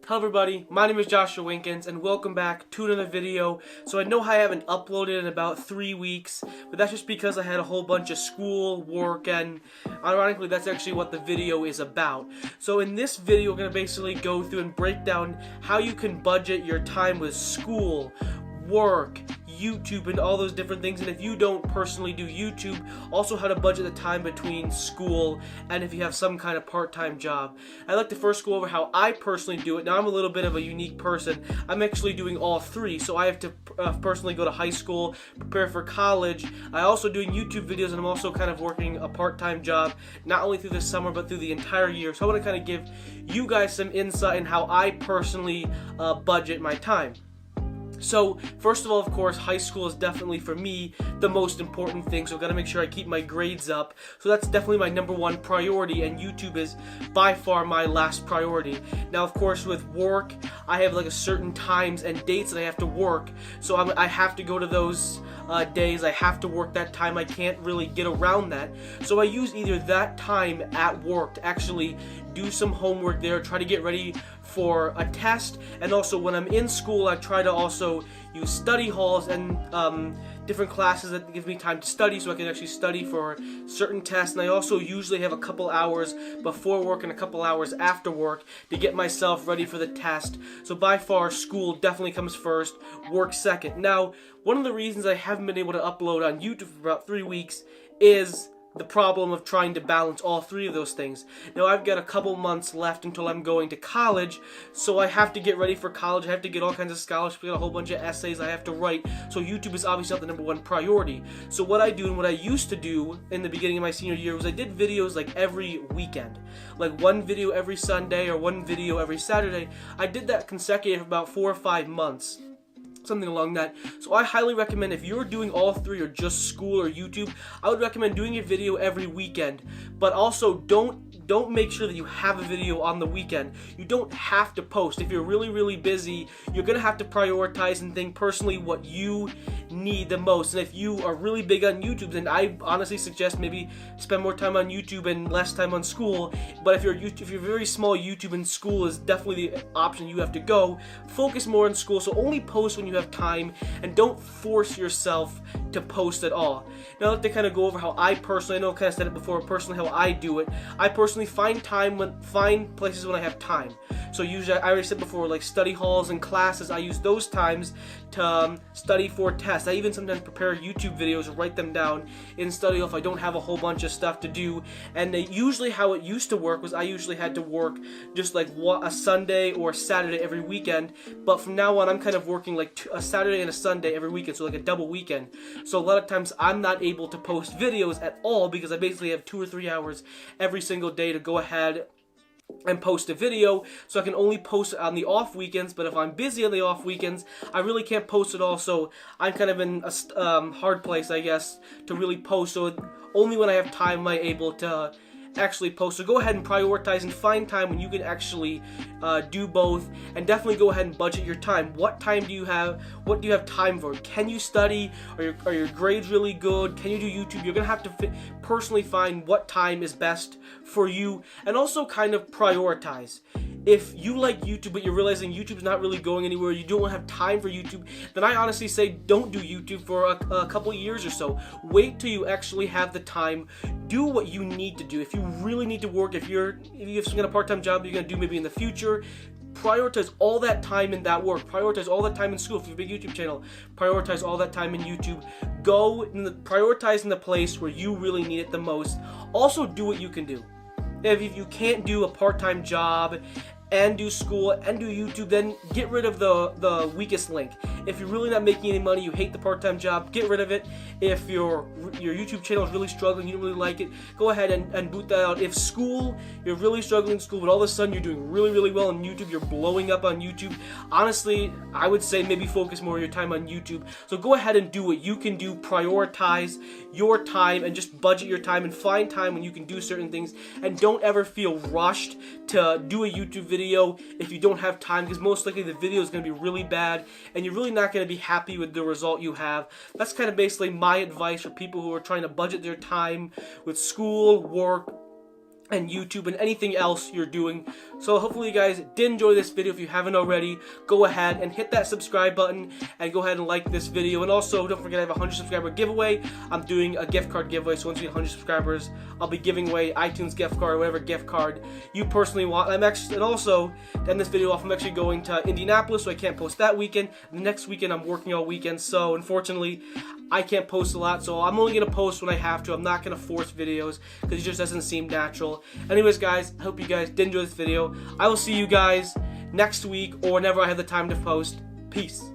Hello everybody, my name is Joshua Winkins and welcome back to another video. So I know I haven't uploaded in about 3 weeks, but that's just because I had a whole bunch of school, work, and ironically that's actually what the video is about. So in this video we're going to basically go through and break down how you can budget your time with school, work, YouTube, and all those different things. And if you don't personally do YouTube, also how to budget the time between school and if you have some kind of part-time job. I'd like to first go over how I personally do it. Now I'm a little bit of a unique person. I'm actually doing all three. So I have to personally go to high school, prepare for college. I'm also doing YouTube videos, and I'm also kind of working a part-time job, not only through the summer but through the entire year. So I want to kind of give you guys some insight in how I personally budget my time. So, first of all, of course, high school is definitely, for me, the most important thing, so I've got to make sure I keep my grades up. So that's definitely my number one priority, and YouTube is by far my last priority. Now, of course, with work, I have like a certain times and dates that I have to work, so I have to go to those days. I have to work that time. I can't really get around that. So I use either that time at work to actually do some homework there, try to get ready for a test, and also when I'm in school I try to also use study halls and different classes that give me time to study so I can actually study for certain tests. And I also usually have a couple hours before work and a couple hours after work to get myself ready for the test. So by far school definitely comes first, work second. Now, one of the reasons I haven't been able to upload on YouTube for about 3 weeks is the problem of trying to balance all three of those things. Now I've got a couple months left until I'm going to college, so I have to get ready for college. I have to get all kinds of scholarships, a whole bunch of essays I have to write, so YouTube is obviously not the number one priority. So what I do and what I used to do in the beginning of my senior year was I did videos like every weekend. Like one video every Sunday or one video every Saturday. I did that consecutive for about 4 or 5 months. Something along that. So I highly recommend, if you're doing all three or just school or YouTube, I would recommend doing a video every weekend. But also don't make sure that you have a video on the weekend. You don't have to post. If you're really busy, you're gonna have to prioritize and think personally what you need the most. And if you are really big on YouTube, then I honestly suggest maybe spend more time on YouTube and less time on school. But if you're very small, YouTube and school is definitely the option you have to go. Focus more on school, so only post when you have time and don't force yourself to post at all. Now I'd like to kind of go over how I personally, I know I've kind of said it before, personally how I do it. I personally find places when I have time. So usually, I already said before, like study halls and classes, I use those times to study for tests. I even sometimes prepare YouTube videos and write them down in study hall if I don't have a whole bunch of stuff to do. And usually how it used to work was I usually had to work just like a Sunday or a Saturday every weekend. But from now on, I'm kind of working like a Saturday and a Sunday every weekend, so like a double weekend. So a lot of times I'm not able to post videos at all because I basically have 2 or 3 hours every single day to go ahead and post a video, so I can only post it on the off weekends. But if I'm busy on the off weekends, I really can't post at all, so I'm kind of in a hard place, I guess, to really post. So only when I have time am I able to actually post. So go ahead and prioritize and find time when you can actually do both, and definitely go ahead and budget your time. What time do you have? What do you have time for? Can you study? Are your grades really good? Can you do YouTube? You're gonna have to personally find what time is best for you, and also kind of prioritize. If you like YouTube but you're realizing YouTube's not really going anywhere, you don't have time for YouTube, then I honestly say don't do YouTube for a couple years or so. Wait till you actually have the time. Do what you need to do. If you really need to work, if you have some kind of part-time job you're going to do maybe in the future, prioritize all that time in that work. Prioritize all that time in school. If you have a big YouTube channel, prioritize all that time in YouTube. Prioritize in the place where you really need it the most. Also, do what you can do. If you can't do a part-time job and do school and do YouTube, then get rid of the weakest link. If you're really not making any money, you hate the part-time job, get rid of it. If your YouTube channel is really struggling, you don't really like it, go ahead and boot that out. If school, you're really struggling in school, but all of a sudden you're doing really well on YouTube, you're blowing up on YouTube, honestly, I would say maybe focus more of your time on YouTube. So go ahead and do what you can do. Prioritize your time and just budget your time and find time when you can do certain things. And don't ever feel rushed to do a YouTube video if you don't have time, because most likely the video is going to be really bad and you're really not going to be happy with the result you have. That's kind of basically my advice for people who are trying to budget their time with school, work, and YouTube and anything else you're doing. So hopefully you guys did enjoy this video. If you haven't already, go ahead and hit that subscribe button and go ahead and like this video. And also don't forget I have a 100 subscriber giveaway. I'm doing a gift card giveaway, so once we get 100 subscribers, I'll be giving away iTunes gift card or whatever gift card you personally want. And also to end this video off, I'm actually going to Indianapolis, so I can't post that weekend. The next weekend I'm working all weekend, so unfortunately I can't post a lot, so I'm only going to post when I have to. I'm not going to force videos because it just doesn't seem natural. Anyways, guys, I hope you guys did enjoy this video. I will see you guys next week or whenever I have the time to post. Peace.